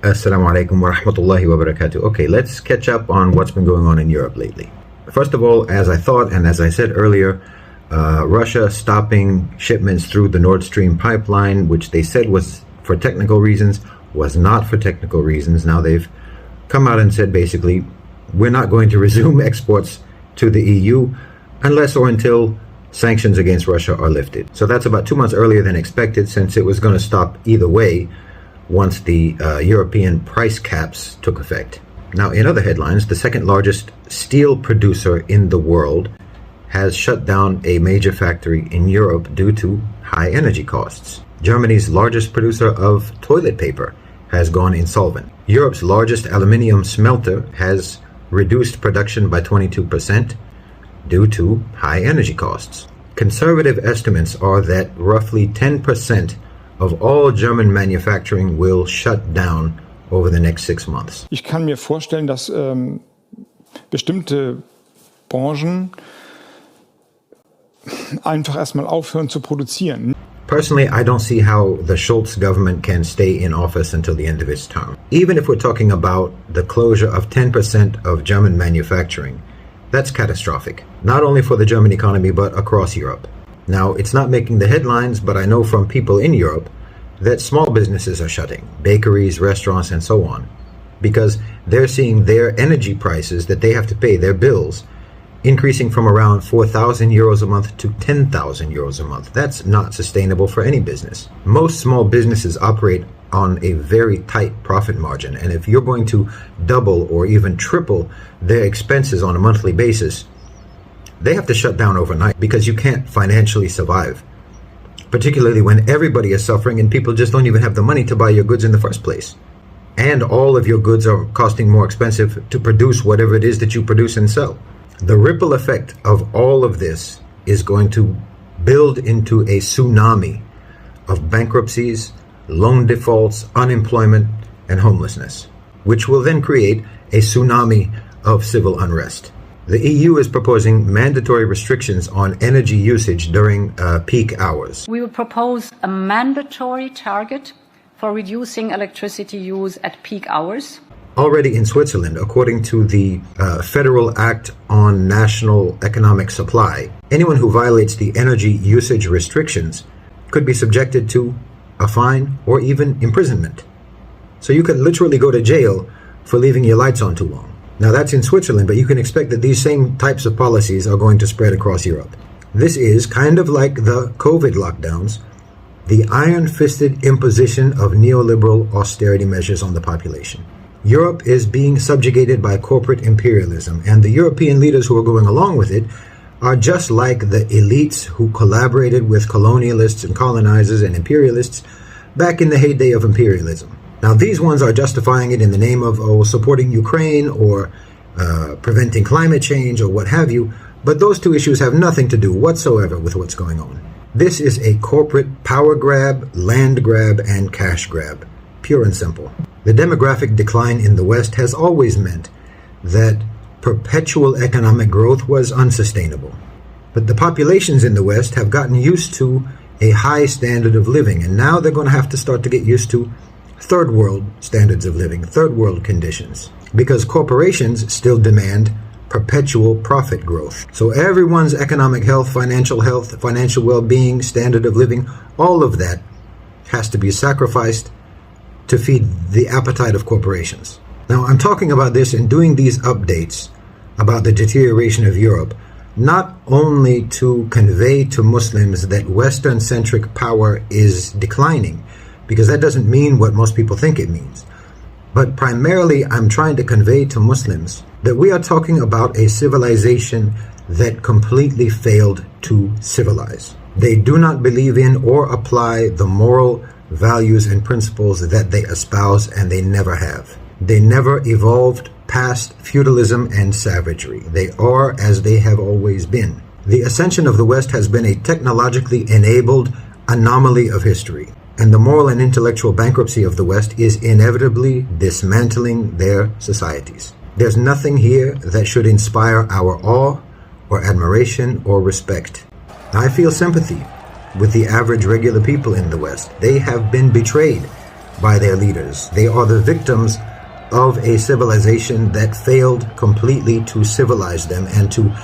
Assalamu alaikum wa rahmatullahi wa barakatuh. Okay, let's catch up on what's been going on in Europe lately. First of all, as I thought and as I said earlier, Russia stopping shipments through the Nord Stream pipeline, which they said was for technical reasons, was not for technical reasons. Now they've come out and said basically, we're not going to resume exports to the EU unless or until sanctions against Russia are lifted. So that's about 2 months earlier than expected, since it was going to stop either way once the European price caps took effect. Now, in other headlines, the second largest steel producer in the world has shut down a major factory in Europe due to high energy costs. Germany's largest producer of toilet paper has gone insolvent. Europe's largest aluminium smelter has reduced production by 22% due to high energy costs. Conservative estimates are that roughly 10% of all German manufacturing will shut down over the next 6 months. Ich kann mir vorstellen, dass bestimmte Branchen einfach erstmal aufhören zu produzieren. Personally, I don't see how the Schulz government can stay in office until the end of its term. Even if we're talking about the closure of 10% of German manufacturing, that's catastrophic, not only for the German economy, but across Europe. Now, it's not making the headlines, but I know from people in Europe that small businesses are shutting, bakeries, restaurants, and so on, because they're seeing their energy prices that they have to pay, their bills, increasing from around 4,000 euros a month to 10,000 euros a month. That's not sustainable for any business. Most small businesses operate on a very tight profit margin, and if you're going to double or even triple their expenses on a monthly basis, they have to shut down overnight because you can't financially survive, particularly when everybody is suffering and people just don't even have the money to buy your goods in the first place. And all of your goods are costing more expensive to produce whatever it is that you produce and sell. The ripple effect of all of this is going to build into a tsunami of bankruptcies, loan defaults, unemployment, and homelessness, which will then create a tsunami of civil unrest. The EU is proposing mandatory restrictions on energy usage during peak hours. We will propose a mandatory target for reducing electricity use at peak hours. Already in Switzerland, according to the Federal Act on National Economic Supply, anyone who violates the energy usage restrictions could be subjected to a fine or even imprisonment. So you could literally go to jail for leaving your lights on too long. Now that's in Switzerland, but you can expect that these same types of policies are going to spread across Europe. This is kind of like the COVID lockdowns, the iron-fisted imposition of neoliberal austerity measures on the population. Europe is being subjugated by corporate imperialism, and the European leaders who are going along with it are just like the elites who collaborated with colonialists and colonizers and imperialists back in the heyday of imperialism. Now, these ones are justifying it in the name of supporting Ukraine or preventing climate change or what have you, but those two issues have nothing to do whatsoever with what's going on. This is a corporate power grab, land grab, and cash grab, pure and simple. The demographic decline in the West has always meant that perpetual economic growth was unsustainable. But the populations in the West have gotten used to a high standard of living, and now they're going to have to start to get used to third world standards of living, third world conditions, because corporations still demand perpetual profit growth. So everyone's economic health, financial well-being, standard of living, all of that has to be sacrificed to feed the appetite of corporations. Now, I'm talking about this and doing these updates about the deterioration of Europe, not only to convey to Muslims that Western-centric power is declining, because that doesn't mean what most people think it means, but primarily I'm trying to convey to Muslims that we are talking about a civilization that completely failed to civilize. They do not believe in or apply the moral values and principles that they espouse, and they never have. They never evolved past feudalism and savagery. They are as they have always been. The ascension of the West has been a technologically enabled anomaly of history, and the moral and intellectual bankruptcy of the West is inevitably dismantling their societies. There's nothing here that should inspire our awe or admiration or respect. I feel sympathy with the average regular people in the West. They have been betrayed by their leaders. They are the victims of a civilization that failed completely to civilize them and to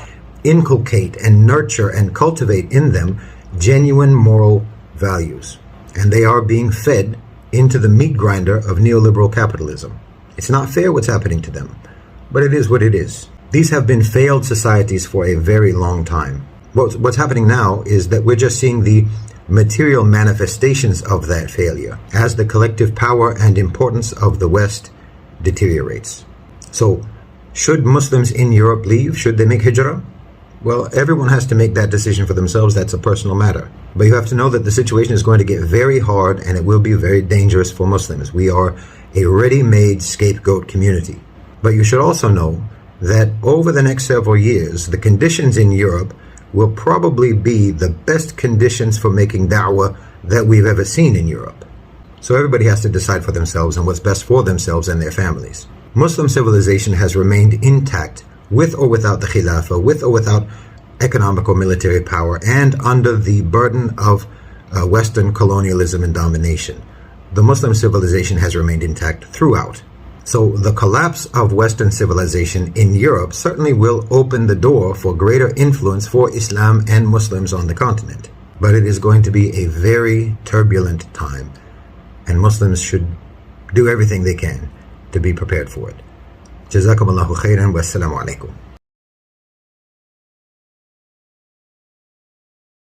inculcate and nurture and cultivate in them genuine moral values. And they are being fed into the meat grinder of neoliberal capitalism. It's not fair what's happening to them, but it is what it is. These have been failed societies for a very long time. What's happening now is that we're just seeing the material manifestations of that failure as the collective power and importance of the West deteriorates. So, should Muslims in Europe leave? Should they make hijrah? Well, everyone has to make that decision for themselves. That's a personal matter. But you have to know that the situation is going to get very hard and it will be very dangerous for Muslims. We are a ready-made scapegoat community. But you should also know that over the next several years, the conditions in Europe will probably be the best conditions for making da'wah that we've ever seen in Europe. So everybody has to decide for themselves and what's best for themselves and their families. Muslim civilization has remained intact with or without the Khilafah, with or without economic or military power, and under the burden of Western colonialism and domination. The Muslim civilization has remained intact throughout. So the collapse of Western civilization in Europe certainly will open the door for greater influence for Islam and Muslims on the continent. But it is going to be a very turbulent time, and Muslims should do everything they can to be prepared for it. Jazakumullahu khairan wa assalamu alaikum.